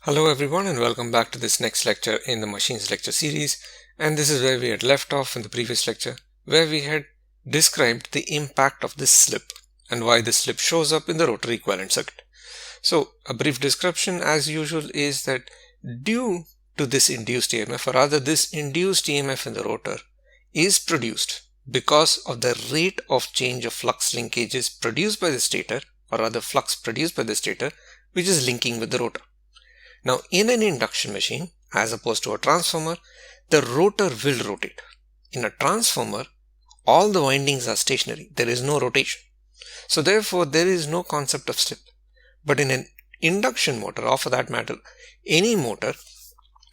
Hello everyone and welcome back to this next lecture in the machines lecture series, and this is where we had left off in the previous lecture where we had described the impact of this slip and why this slip shows up in the rotor equivalent circuit. So a brief description as usual is that due to this induced EMF, or rather this induced EMF in the rotor is produced because of the rate of change of flux linkages produced by the stator, or rather flux produced by the stator, which is linking with the rotor. Now, in an induction machine, as opposed to a transformer, the rotor will rotate. In a transformer, all the windings are stationary. There is no rotation. So therefore, there is no concept of slip. But in an induction motor, or for that matter, any motor,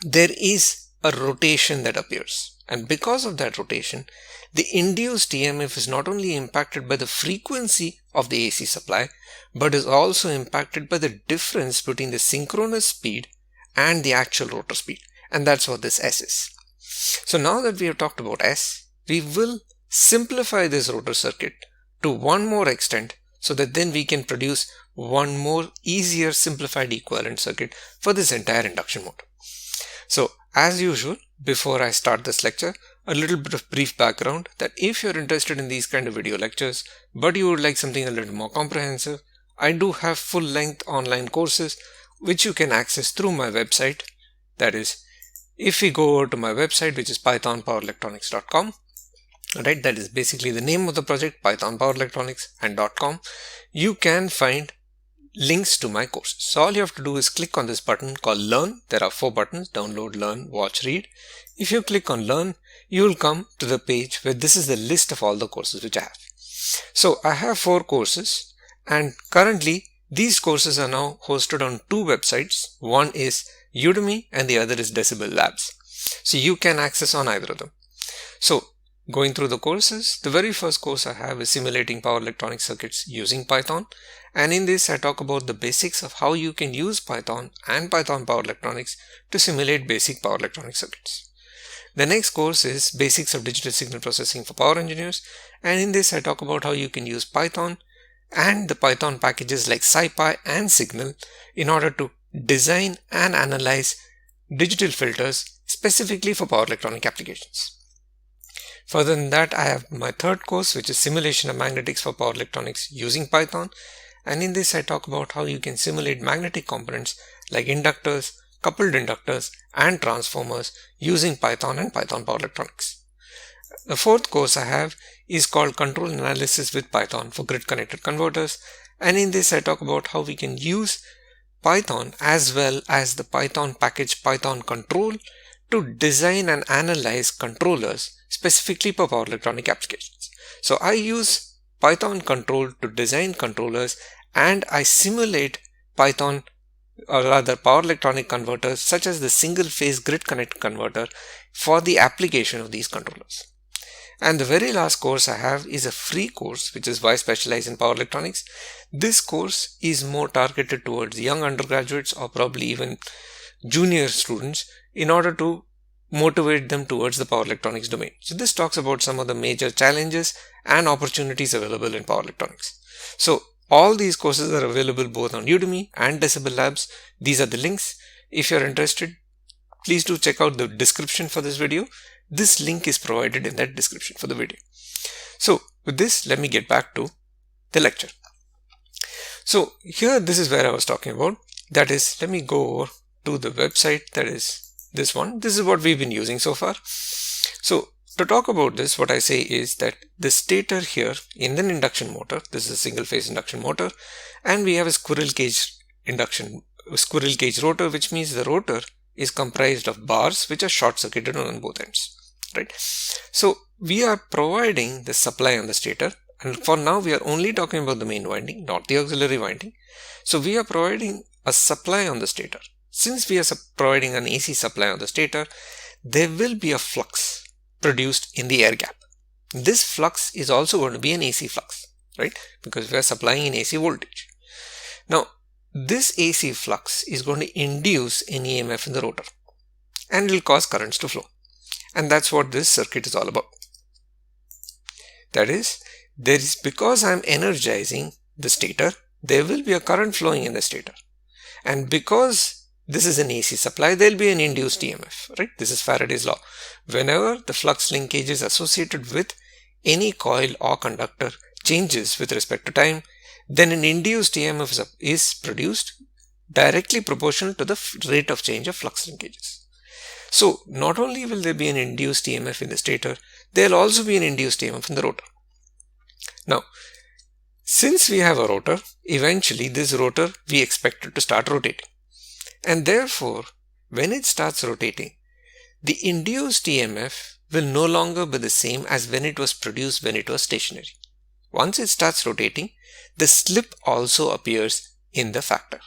there is a rotation that appears. And because of that rotation, the induced EMF is not only impacted by the frequency of the AC supply, but is also impacted by the difference between the synchronous speed and the actual rotor speed. And that's what this S is. So now that we have talked about S, we will simplify this rotor circuit to one more extent so that then we can produce one more easier simplified equivalent circuit for this entire induction motor. So as usual, before I start this lecture, a little bit of brief background that if you're interested in these kind of video lectures, but you would like something a little more comprehensive, I do have full-length online courses which you can access through my website. That is, if we go over to my website, which is pythonpowerelectronics.com, right, that is basically the name of the project, Python Power Electronics and .com, you can find links to my courses. So all you have to do is click on this button called Learn. There are 4 buttons: download, learn, watch, read. If you click on Learn, you will come to the page where this is the list of all the courses which I have. So I have 4 courses, and currently these courses are now hosted on 2 websites. One is Udemy and the other is Decibel Labs. So you can access on either of them. So going through the courses, the very first course I have is Simulating Power Electronic Circuits using Python. And in this I talk about the basics of how you can use Python and Python Power Electronics to simulate basic power electronic circuits. The next course is Basics of Digital Signal Processing for Power Engineers, and in this I talk about how you can use Python and the Python packages like SciPy and Signal in order to design and analyze digital filters specifically for power electronic applications. Further than that, I have my third course, which is Simulation of Magnetics for Power Electronics using Python, and in this I talk about how you can simulate magnetic components like inductors, coupled inductors and transformers using Python and Python Power Electronics. The fourth course I have is called Control Analysis with Python for Grid Connected Converters, and in this I talk about how we can use Python as well as the Python package Python Control to design and analyze controllers specifically for power electronic applications. So I use Python Control to design controllers, and I simulate Python, or rather power electronic converters such as the single phase grid connect converter for the application of these controllers. And the very last course I have is a free course, which is Why Specialize in Power Electronics. This course is more targeted towards young undergraduates or probably even junior students in order to motivate them towards the power electronics domain. So this talks about some of the major challenges and opportunities available in power electronics. So all these courses are available both on Udemy and Decibel Labs. These are the links. If you're interested, please do check out the description for this video. This link is provided in that description for the video. So with this, let me get back to the lecture. So here, this is where I was talking about. That is, let me go over to the website, that is this one. This is what we've been using so far. So to talk about this, what I say is that the stator here in an induction motor, this is a single phase induction motor, and we have a squirrel cage rotor, which means the rotor is comprised of bars which are short circuited on both ends, right? So we are providing the supply on the stator, and for now we are only talking about the main winding, not the auxiliary winding. So we are providing a supply on the stator. Since we are providing an AC supply on the stator, there will be a flux produced in the air gap. This flux is also going to be an AC flux, right? Because we are supplying an AC voltage. Now, this AC flux is going to induce an EMF in the rotor, and it will cause currents to flow. And that's what this circuit is all about. That is, because I am energizing the stator, there will be a current flowing in the stator. And because this is an AC supply, there will be an induced EMF, right? This is Faraday's law. Whenever the flux linkage is associated with any coil or conductor changes with respect to time, then an induced EMF is produced directly proportional to the rate of change of flux linkages. So not only will there be an induced EMF in the stator, there will also be an induced EMF in the rotor. Now, since we have a rotor, eventually this rotor we expect it to start rotating. And therefore, when it starts rotating, the induced EMF will no longer be the same as when it was produced when it was stationary. Once it starts rotating, the slip also appears in the factor.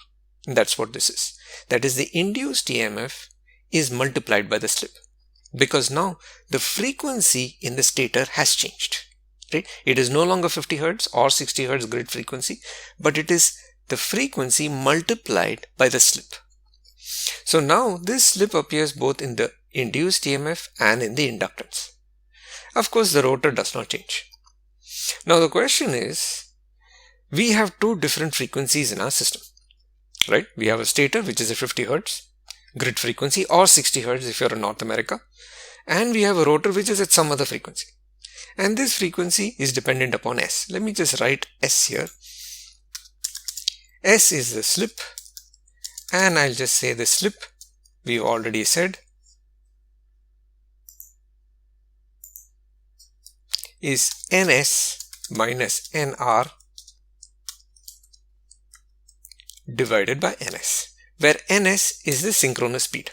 And that's what this is. That is, the induced EMF is multiplied by the slip, because now the frequency in the stator has changed. Right? It is no longer 50 Hz or 60 Hz grid frequency, but it is the frequency multiplied by the slip. So now this slip appears both in the induced EMF and in the inductance. Of course, the rotor does not change. Now the question is, we have two different frequencies in our system, right? We have a stator which is a 50 Hz grid frequency or 60 Hz if you're in North America, and we have a rotor which is at some other frequency. And this frequency is dependent upon S. Let me just write S here. S is the slip, and I'll just say the slip we've already said is Ns minus Nr divided by Ns, where Ns is the synchronous speed,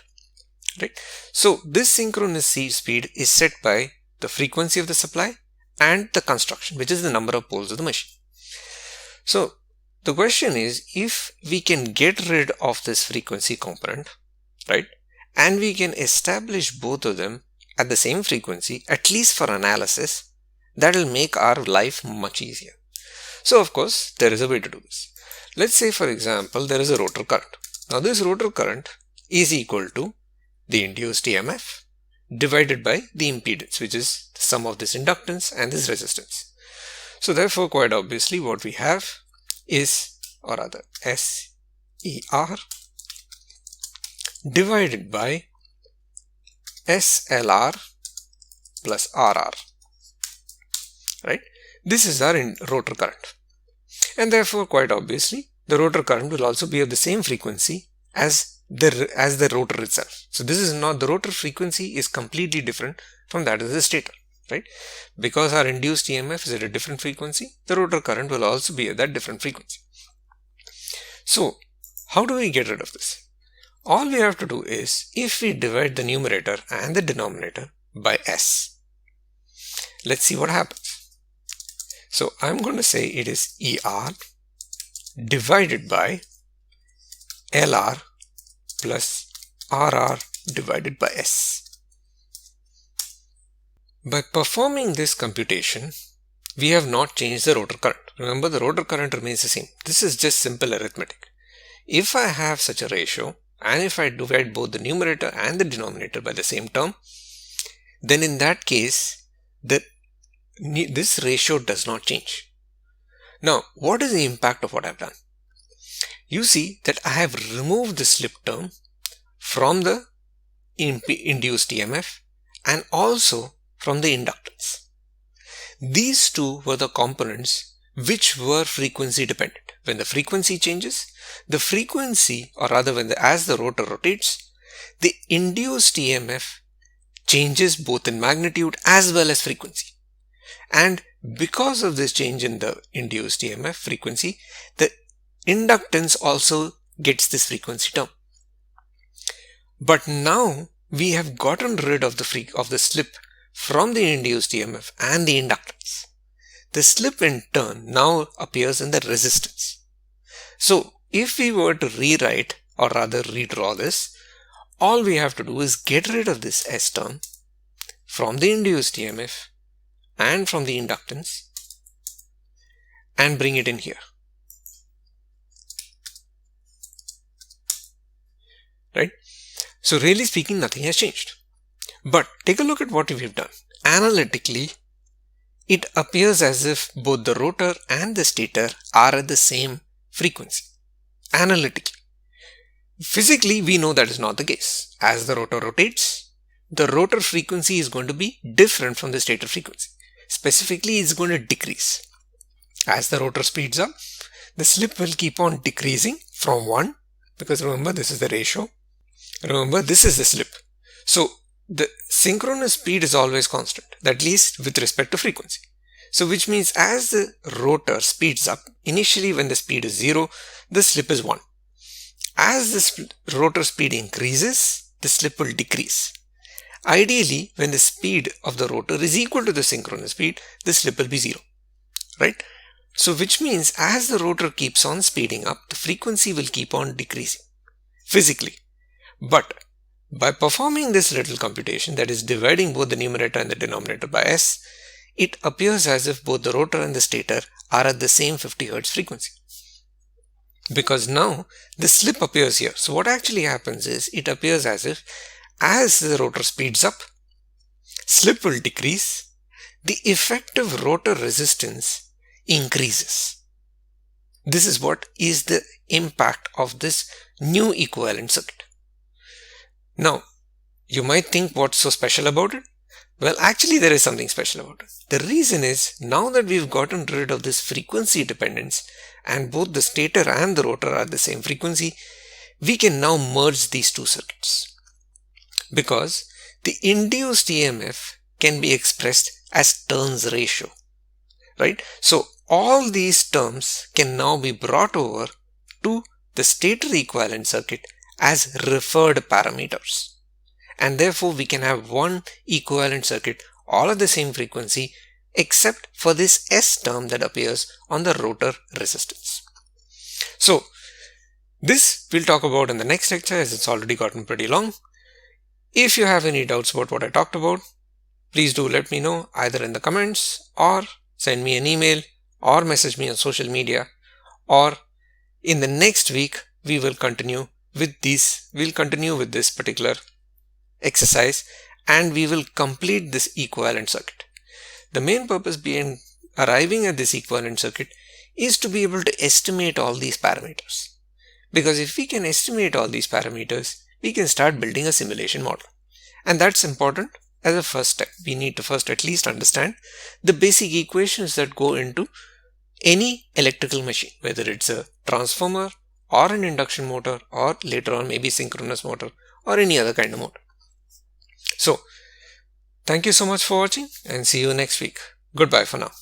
right? So this synchronous speed is set by the frequency of the supply and the construction, which is the number of poles of the machine. So the question is, if we can get rid of this frequency component, right, and we can establish both of them at the same frequency, at least for analysis, that will make our life much easier. So of course, there is a way to do this. Let's say, for example, there is a rotor current. Now this rotor current is equal to the induced EMF divided by the impedance, which is the sum of this inductance and this resistance. So therefore, quite obviously, what we have is, or rather, SER divided by SLR plus RR, right? This is our rotor current. And therefore, quite obviously, the rotor current will also be of the same frequency as the rotor itself. So this is not, the rotor frequency is completely different from that of the stator, right? Because our induced EMF is at a different frequency, the rotor current will also be at that different frequency. So how do we get rid of this? All we have to do is, if we divide the numerator and the denominator by S, let's see what happens. So I'm going to say it is ER divided by LR plus RR divided by S. By performing this computation, we have not changed the rotor current. Remember, the rotor current remains the same. This is just simple arithmetic. If I have such a ratio, and if I divide both the numerator and the denominator by the same term, then in that case, this ratio does not change. Now, what is the impact of what I've done? You see that I have removed the slip term from the induced EMF and also from the inductance. These two were the components which were frequency dependent. When the frequency changes, the frequency, or rather as the rotor rotates, the induced EMF changes both in magnitude as well as frequency. And because of this change in the induced EMF frequency, the inductance also gets this frequency term. But now we have gotten rid of the slip from the induced EMF and the inductance. The slip in turn now appears in the resistance. So if we were to rewrite, or rather redraw this, all we have to do is get rid of this S term from the induced EMF and from the inductance and bring it in here, right? So really speaking, nothing has changed. But take a look at what we've done. Analytically, it appears as if both the rotor and the stator are at the same frequency, analytically. Physically, we know that is not the case. As the rotor rotates, the rotor frequency is going to be different from the stator frequency. Specifically, it's going to decrease. As the rotor speeds up, the slip will keep on decreasing from 1, because remember, this is the ratio. Remember, this is the slip. So the synchronous speed is always constant, at least with respect to frequency. So which means as the rotor speeds up, initially when the speed is 0, the slip is 1. As the rotor speed increases, the slip will decrease. Ideally, when the speed of the rotor is equal to the synchronous speed, the slip will be 0, right? So which means as the rotor keeps on speeding up, the frequency will keep on decreasing physically. But by performing this little computation, that is dividing both the numerator and the denominator by s, it appears as if both the rotor and the stator are at the same 50 Hz frequency. Because now the slip appears here. So what actually happens is it appears as if as the rotor speeds up, slip will decrease, the effective rotor resistance increases. This is what is the impact of this new equivalent circuit. Now, you might think what's so special about it? Well, actually there is something special about it. The reason is, now that we've gotten rid of this frequency dependence and both the stator and the rotor are the same frequency, we can now merge these two circuits. Because the induced EMF can be expressed as turns ratio, right? So all these terms can now be brought over to the stator equivalent circuit as referred parameters. And therefore we can have one equivalent circuit all at the same frequency except for this S term that appears on the rotor resistance. So this we'll talk about in the next lecture, as it's already gotten pretty long. If you have any doubts about what I talked about, please do let me know either in the comments or send me an email or message me on social media, or in the next week we will continue with this particular exercise and we will complete this equivalent circuit. The main purpose behind arriving at this equivalent circuit is to be able to estimate all these parameters. Because if we can estimate all these parameters, we can start building a simulation model. And that's important as a first step. We need to first at least understand the basic equations that go into any electrical machine, whether it's a transformer or an induction motor or later on maybe synchronous motor or any other kind of motor. So, thank you so much for watching and see you next week. Goodbye for now.